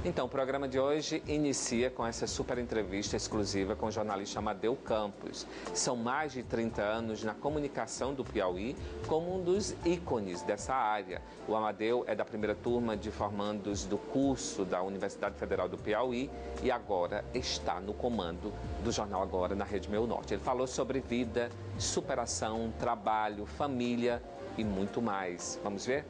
Então, o programa de hoje inicia com essa super entrevista exclusiva com o jornalista Amadeu Campos. São mais de 30 anos na comunicação do Piauí como um dos ícones dessa área. O Amadeu é da primeira turma de formandos do curso da Universidade Federal do Piauí e agora está no comando do Jornal Agora na Rede Meu Norte. Ele falou sobre vida, superação, trabalho, família e muito mais. Vamos ver?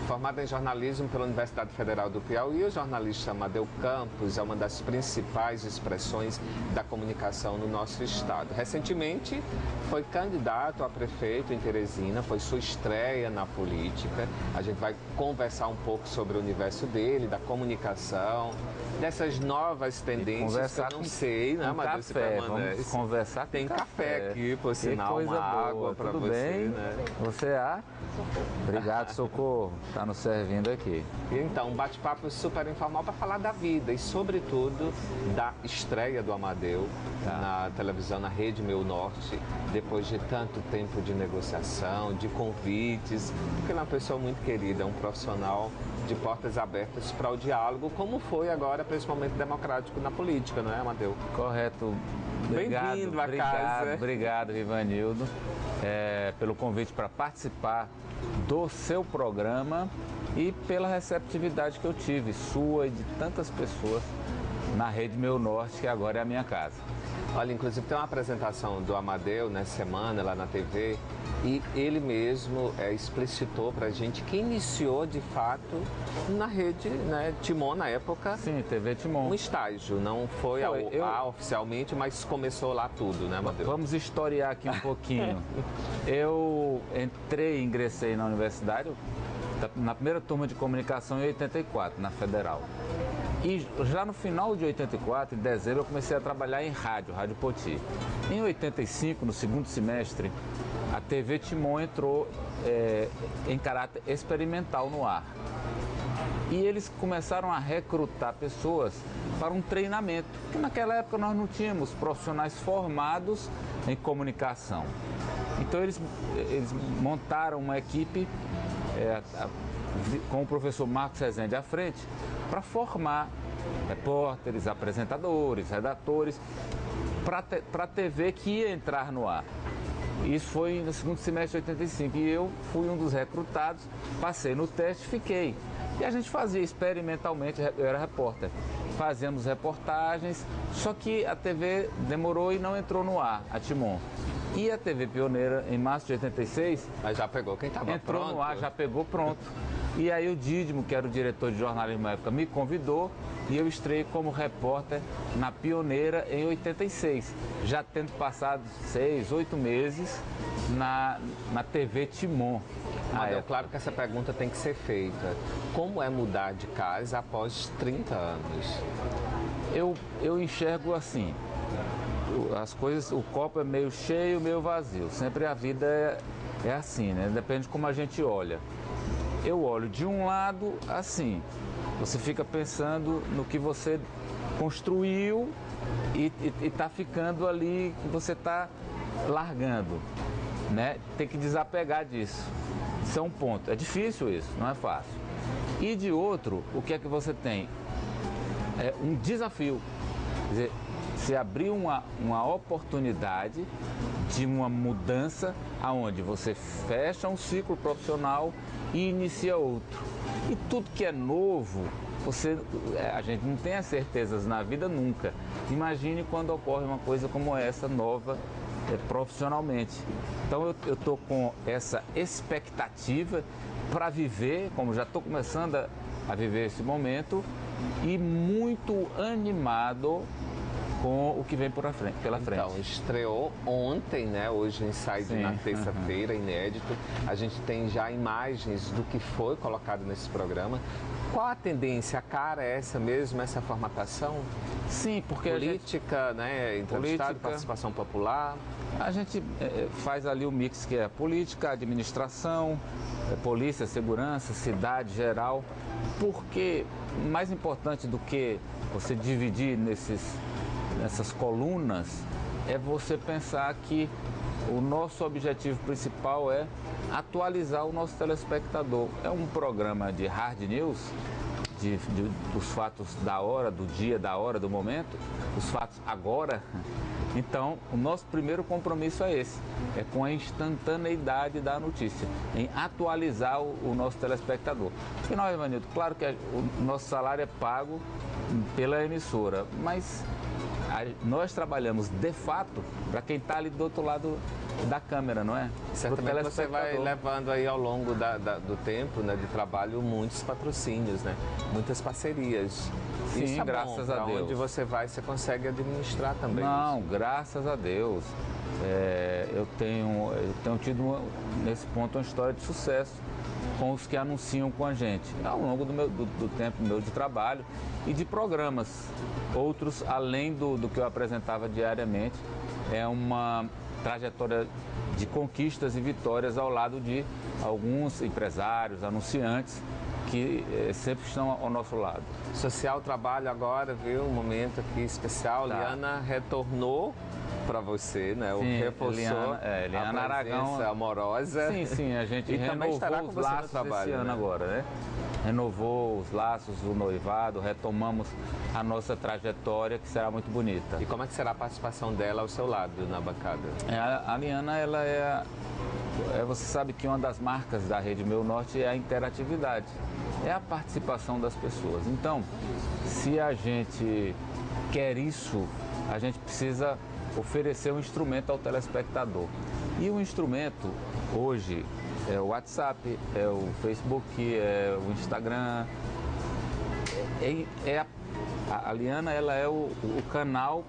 Formado em jornalismo pela Universidade Federal do Piauí, o jornalista Amadeu Campos é uma das principais expressões da comunicação no nosso estado. Recentemente, foi candidato a prefeito em Teresina, foi sua estreia na política. A gente vai conversar um pouco sobre o universo dele, da comunicação, dessas novas tendências que eu não sei, né, Amadeu? Café, vamos conversar com Tem café aqui, por sinal, uma água para você. Tudo bem? Né? Você é? Obrigado, Socorro. Está nos servindo aqui. Então, um bate-papo super informal para falar da vida e, sobretudo, da estreia do Amadeu na televisão, na Rede Meu Norte, depois de tanto tempo de negociação, de convites, porque ele é uma pessoa muito querida, é um profissional de portas abertas para o diálogo, como foi agora para esse momento democrático na política, não é, Amadeu? Correto. Bem-vindo à casa. Obrigado, Ivanildo, pelo convite para participar do seu programa e pela receptividade que eu tive, sua e de tantas pessoas na Rede Meu Norte, que agora é a minha casa. Olha, inclusive tem uma apresentação do Amadeu nessa semana lá na TV e ele mesmo explicitou pra gente que iniciou de fato na Rede, né, Timon na época. Sim, TV Timon. Um estágio, não foi oficialmente, mas começou lá tudo, né, Amadeu? Vamos historiar aqui um pouquinho. Eu ingressei na universidade na primeira turma de comunicação em 84, na Federal. E já no final de 84, em dezembro, eu comecei a trabalhar em Rádio Poti. Em 85, no segundo semestre, a TV Timon entrou em caráter experimental no ar. E eles começaram a recrutar pessoas para um treinamento, porque naquela época nós não tínhamos profissionais formados em comunicação. Então eles montaram uma equipe com o professor Marcos Rezende à frente para formar repórteres, apresentadores, redatores para a TV que ia entrar no ar. Isso foi no segundo semestre de 85 e eu fui um dos recrutados, passei no teste, fiquei. E a gente fazia experimentalmente, eu era repórter, fazíamos reportagens, só que a TV demorou e não entrou no ar, a Timon. E a TV Pioneira, em março de 86... Mas já pegou quem estava pronto. Entrou no ar, já pegou pronto. E aí o Dídimo, que era o diretor de jornalismo na época, me convidou e eu estrei como repórter na Pioneira em 86. Já tendo passado 6, 8 meses na TV Timon. É claro que essa pergunta tem que ser feita. Como é mudar de casa após 30 anos? Eu enxergo assim... As coisas, o copo é meio cheio, meio vazio. Sempre a vida é assim, né? Depende de como a gente olha. Eu olho de um lado assim, você fica pensando no que você construiu e tá ficando ali, que você tá largando, né? Tem que desapegar disso. Isso é um ponto. É difícil isso, não é fácil. E de outro, o que é que você tem? É um desafio. Quer dizer, se abrir uma oportunidade de uma mudança aonde você fecha um ciclo profissional e inicia outro. E tudo que é novo, a gente não tem as certezas na vida nunca. Imagine quando ocorre uma coisa como essa, nova, profissionalmente. Então eu estou com essa expectativa para viver, como já estou começando a viver esse momento, e muito animado com o que vem pela frente. Então, estreou ontem, né? Hoje em Inside na terça-feira, inédito. A gente tem já imagens do que foi colocado nesse programa. Qual a tendência? A cara é essa mesmo, essa formatação? Sim, porque política, né? Entrevistado, participação popular. A gente faz ali o mix que é política, administração, polícia, segurança, cidade geral. Porque mais importante do que você dividir nessas colunas é você pensar que o nosso objetivo principal é atualizar o nosso telespectador. É um programa de hard news, dos fatos da hora, do dia, da hora, do momento, os fatos agora. Então, o nosso primeiro compromisso é esse, é com a instantaneidade da notícia, em atualizar o nosso telespectador. Afinal, Ivanildo, claro que o nosso salário é pago pela emissora, mas nós trabalhamos de fato para quem está ali do outro lado da câmera, não é? Certamente você vai levando aí ao longo do tempo, né, de trabalho, muitos patrocínios, né? Muitas parcerias. Sim, isso é graças bom. a Deus. Onde você vai, você consegue administrar também. Não, isso. Graças a Deus. Eu tenho tido, nesse ponto, uma história de sucesso com os que anunciam com a gente, ao longo do tempo meu de trabalho e de programas. Outros, além do que eu apresentava diariamente, é uma trajetória de conquistas e vitórias ao lado de alguns empresários, anunciantes, que sempre estão ao nosso lado. Social Trabalho agora, viu? Um momento aqui especial. Tá. Liana retornou para você, né? Sim, reforçou Liana a Aragão, presença amorosa. Sim, a gente e também estará renovou com os você no laços trabalho, esse ano né? agora, né? Renovou os laços, o noivado, retomamos a nossa trajetória, que será muito bonita. E como é que será a participação dela ao seu lado na bancada? A Liana, ela você sabe que uma das marcas da Rede Meu Norte é a interatividade, é a participação das pessoas. Então, se a gente quer isso, a gente precisa oferecer um instrumento ao telespectador. E o instrumento, hoje, é o WhatsApp, é o Facebook, é o Instagram. A Liana, ela é o canal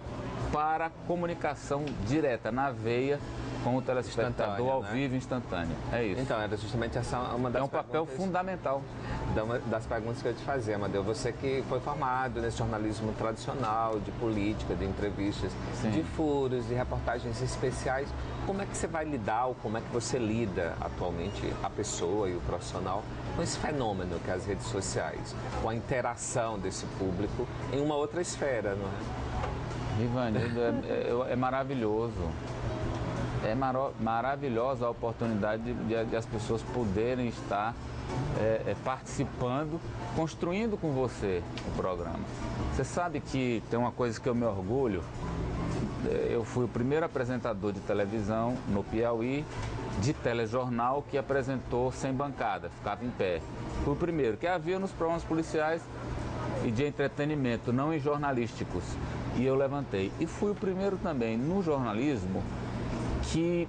para comunicação direta, na veia, com o telespectador ao vivo, instantâneo. É isso. Então, era justamente essa uma das um papel fundamental. Das perguntas que eu te fazia, Amadeu. Você que foi formado nesse jornalismo tradicional, de política, de entrevistas, Sim. de furos, de reportagens especiais, como é que você vai lidar, ou como é que você lida atualmente, a pessoa e o profissional, com esse fenômeno que é as redes sociais, com a interação desse público em uma outra esfera, não é? Ivanildo, é maravilhoso. É maravilhosa a oportunidade de as pessoas poderem estar participando, construindo com você o programa. Você sabe que tem uma coisa que eu me orgulho. Eu fui o primeiro apresentador de televisão no Piauí, de telejornal, que apresentou sem bancada, ficava em pé. Fui o primeiro, que havia nos programas policiais e de entretenimento, não em jornalísticos. E eu levantei. E fui o primeiro também no jornalismo que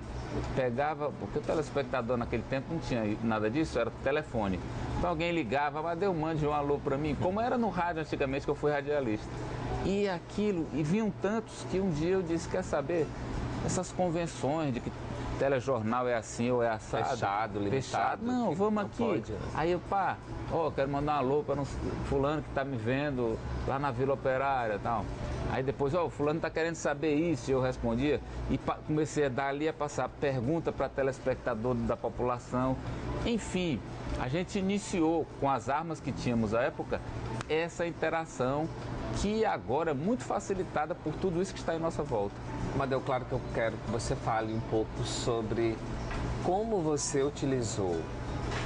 pegava, porque o telespectador naquele tempo não tinha nada disso, era telefone. Então alguém ligava, Amadeu, mande um alô para mim, como era no rádio antigamente, que eu fui radialista. E vinham tantos que um dia eu disse, quer saber, essas convenções de que telejornal é assim ou é assado. Fechado, limitado. Não, vamos aqui. Pode, né? Aí eu, quero mandar um alô para fulano que está me vendo lá na Vila Operária e tal. Aí depois, o fulano está querendo saber isso, e eu respondia. E comecei a passar pergunta para telespectador da população. Enfim, a gente iniciou com as armas que tínhamos à época, essa interação que agora é muito facilitada por tudo isso que está em nossa volta. Amadeu, claro que eu quero que você fale um pouco sobre como você utilizou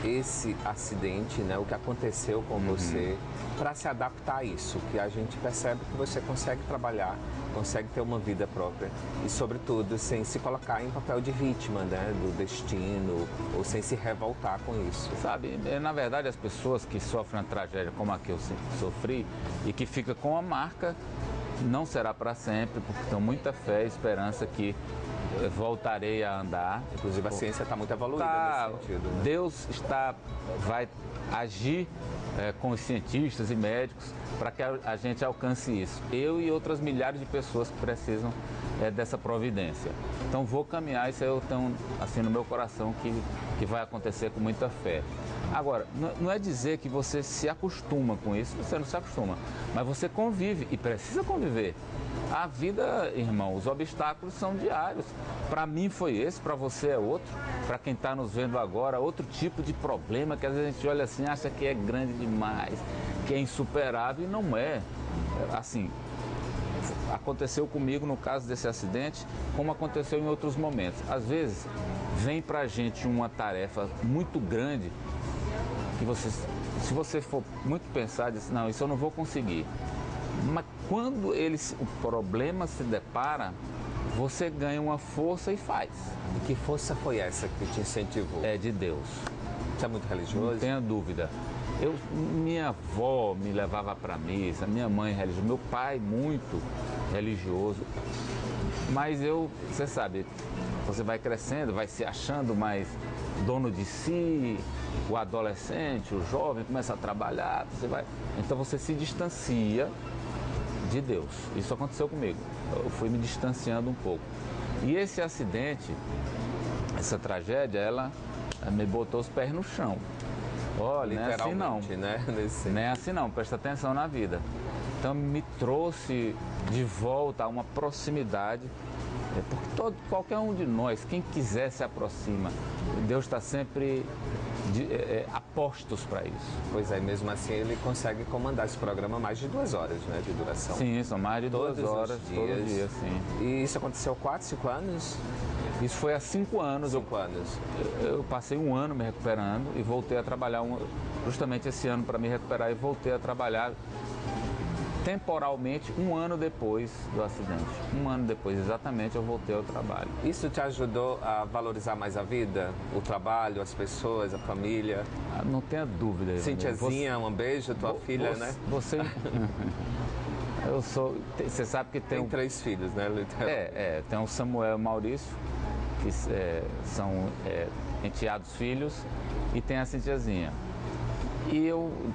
esse acidente, né, o que aconteceu com você, para se adaptar a isso, que a gente percebe que você consegue trabalhar, consegue ter uma vida própria e, sobretudo, sem se colocar em papel de vítima, né, do destino, ou sem se revoltar com isso. Sabe, na verdade, as pessoas que sofrem uma tragédia como a que eu sofri e que fica com a marca, não será para sempre, porque tenho muita fé e esperança que voltarei a andar. Inclusive a ciência está muito evoluída nesse sentido, né? Deus vai agir com os cientistas e médicos para que a gente alcance isso. Eu e outras milhares de pessoas que precisam dessa providência. Então vou caminhar, isso eu tenho assim no meu coração que vai acontecer com muita fé. Agora, não é dizer que você se acostuma com isso, você não se acostuma, mas você convive e precisa conviver. A vida, irmão, os obstáculos são diários. Para mim foi esse, para você é outro, para quem está nos vendo agora, outro tipo de problema que às vezes a gente olha assim, acha que é grande demais, que é insuperável e não é. Assim, aconteceu comigo no caso desse acidente, como aconteceu em outros momentos. Às vezes, vem pra gente uma tarefa muito grande, que você, se você for muito pensar, diz, não, isso eu não vou conseguir. Mas quando o problema se depara, você ganha uma força e faz. E que força foi essa que te incentivou? É de Deus. Você é muito religioso? Não tenha dúvida. Minha avó me levava para missa, minha mãe religiosa, meu pai muito religioso. Mas você sabe, você vai crescendo, vai se achando mais dono de si, o adolescente, o jovem começa a trabalhar, então você se distancia de Deus. Isso aconteceu comigo. Eu fui me distanciando um pouco. E esse acidente, essa tragédia, ela me botou os pés no chão. Olha, não é assim não. Né? Não é assim não, presta atenção na vida. Então me trouxe de volta a uma proximidade, porque qualquer um de nós, quem quiser se aproxima. Deus está sempre a postos para isso. Pois é, mesmo assim ele consegue comandar esse programa mais de 2 horas, né, de duração. Sim, são mais de 2 horas, todo dia, sim. E isso aconteceu 4, 5 anos? Isso foi há 5 anos. 5 anos. Eu passei 1 ano me recuperando e voltei a trabalhar justamente esse ano para me recuperar e voltei a trabalhar temporalmente 1 ano depois do acidente. 1 ano depois, exatamente, eu voltei ao trabalho. Isso te ajudou a valorizar mais a vida? O trabalho, as pessoas, a família? Não tenha dúvida. Cintiazinha, um beijo, tua filha, né? Você sabe que tem 3 filhos, né? Tem o Samuel e o Maurício, que são enteados filhos, e tem a Cintiazinha. E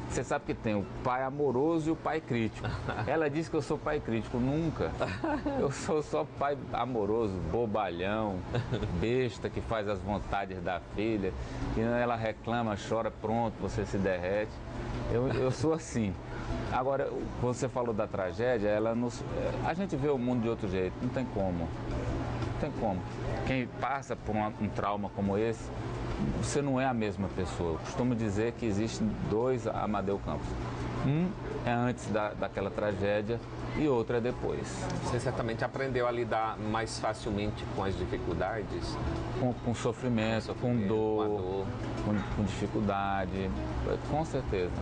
você sabe que tem o pai amoroso e o pai crítico. Ela diz que eu sou pai crítico, nunca. Eu sou só pai amoroso, bobalhão, besta, que faz as vontades da filha. E ela reclama, chora, pronto, você se derrete. Eu sou assim. Agora, quando você falou da tragédia, a gente vê o mundo de outro jeito, não tem como. Não tem como. Quem passa por um trauma como esse, você não é a mesma pessoa. Eu costumo dizer que existem 2 Amadeu Campos. Um é antes daquela tragédia e outro é depois. Você certamente aprendeu a lidar mais facilmente com as dificuldades? Com sofrimento, com dor, com dificuldade, com certeza.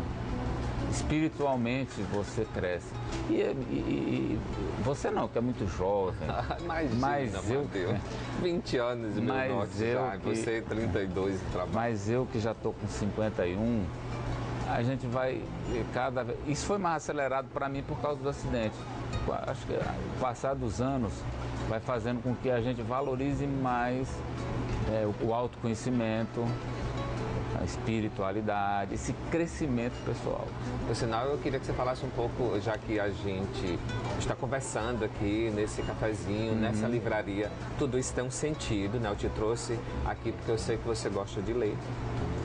Espiritualmente você cresce. E você não, que é muito jovem. Imagina, mas eu, 20 anos e meu norte já, você 32 de trabalho. Mas eu que já estou com 51, a gente vai cada vez... Isso foi mais acelerado para mim por causa do acidente. Acho que o passar dos anos vai fazendo com que a gente valorize mais o autoconhecimento, a espiritualidade, esse crescimento pessoal. Por sinal, eu queria que você falasse um pouco, já que a gente está conversando aqui nesse cafezinho, nessa livraria, tudo isso tem um sentido, né? Eu te trouxe aqui porque eu sei que você gosta de ler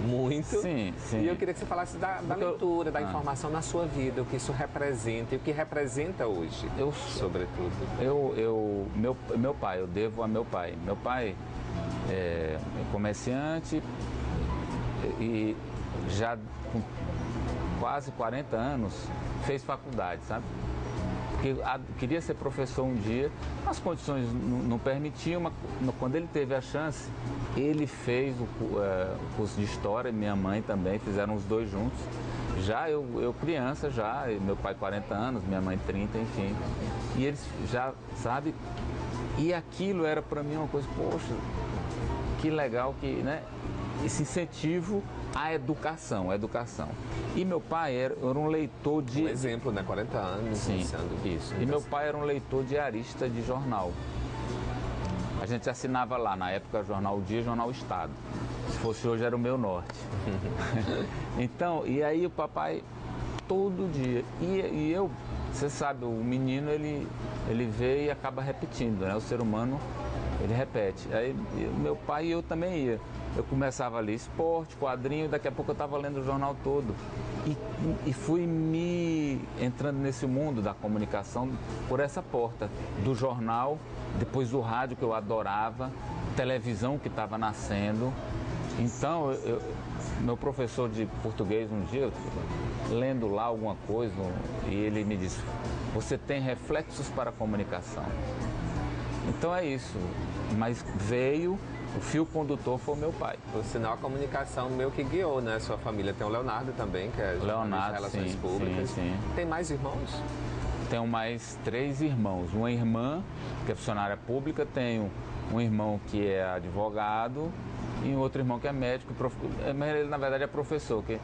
muito. Sim, sim. E eu queria que você falasse da leitura, da informação na sua vida, o que isso representa e o que representa hoje, sobretudo. Meu pai, eu devo a meu pai. Meu pai é comerciante, e já com quase 40 anos fez faculdade, sabe? Porque queria ser professor um dia, as condições não permitiam, mas quando ele teve a chance, ele fez o curso de História, minha mãe também, fizeram os 2 juntos. Já eu criança, meu pai 40 anos, minha mãe 30, enfim. E eles já, sabe? E aquilo era para mim uma coisa, poxa, que legal que, né? Esse incentivo à educação. E meu pai era um leitor de... Um exemplo, né? 40 anos. Sim, isso. E meu pai era um leitor diarista de jornal. A gente assinava lá, na época, Jornal O Dia, Jornal O Estado. Se fosse hoje, era o Meu Norte. Então, e aí o papai, todo dia. E eu, você sabe, o menino, ele vê e acaba repetindo, né? O ser humano, ele repete. Aí meu pai e eu também ia. Eu começava a ler esporte, quadrinho, daqui a pouco eu estava lendo o jornal todo. E fui me entrando nesse mundo da comunicação por essa porta, do jornal, depois do rádio que eu adorava, televisão que estava nascendo. Então, meu professor de português um dia, lendo lá alguma coisa e ele me disse: você tem reflexos para a comunicação. Então é isso, mas veio, o fio condutor foi o meu pai. Por sinal, a comunicação meio que guiou, né? Sua família tem o Leonardo também, que é jornalista de Relações Públicas. Sim. Tem mais irmãos? Tenho mais 3 irmãos, uma irmã que é funcionária pública, tenho um irmão que é advogado e outro irmão que é médico, ele na verdade é professor, que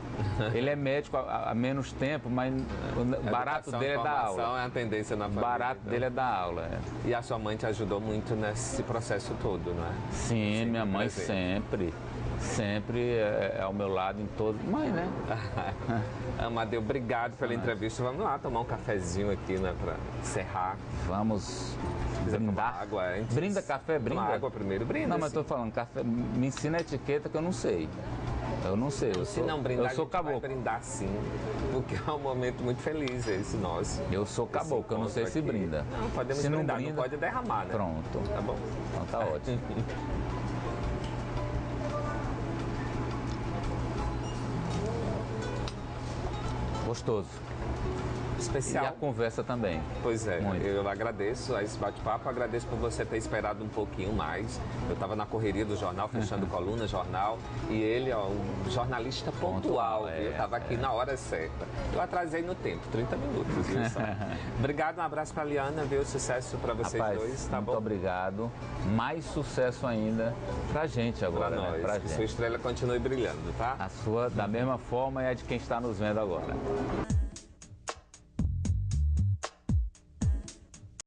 ele é médico há menos tempo, mas o barato dele é dar aula. É a tendência na família. O barato dele é dar aula. É. E a sua mãe te ajudou muito nesse processo todo, não é? Sim, minha mãe sempre é ao meu lado em todo. Mãe, né? Amadeu, obrigado pela entrevista. Vamos lá tomar um cafezinho aqui, né, para encerrar. Vamos brindar. Água antes. Brinda café, brinda. Tomar água primeiro, brinda. Não, mas estou falando, café, me ensina a etiqueta que eu não sei. Eu não sei, eu sou caboclo. Vai brindar sim, porque é um momento muito feliz esse nosso. Eu sou caboclo, eu não sei se brinda. Não, podemos se brindar, não brinda, não pode derramar, né? Pronto. Tá bom? Então tá ótimo. Gostoso. Especial. E a conversa também. Pois é, muito. Eu agradeço a esse bate-papo, agradeço por você ter esperado um pouquinho mais. Eu estava na correria do jornal, fechando coluna, jornal, e ele, ó, um jornalista pontual, viu? Eu estava aqui na hora certa. Eu atrasei no tempo, 30 minutos, viu só? Obrigado, um abraço para a Liana, viu? Sucesso para vocês. Rapaz, dois, tá muito bom? Obrigado. Mais sucesso ainda pra gente agora, pra né? nós, Pra que gente. sua estrela continue brilhando, tá? A sua, da mesma forma, é a de quem está nos vendo agora.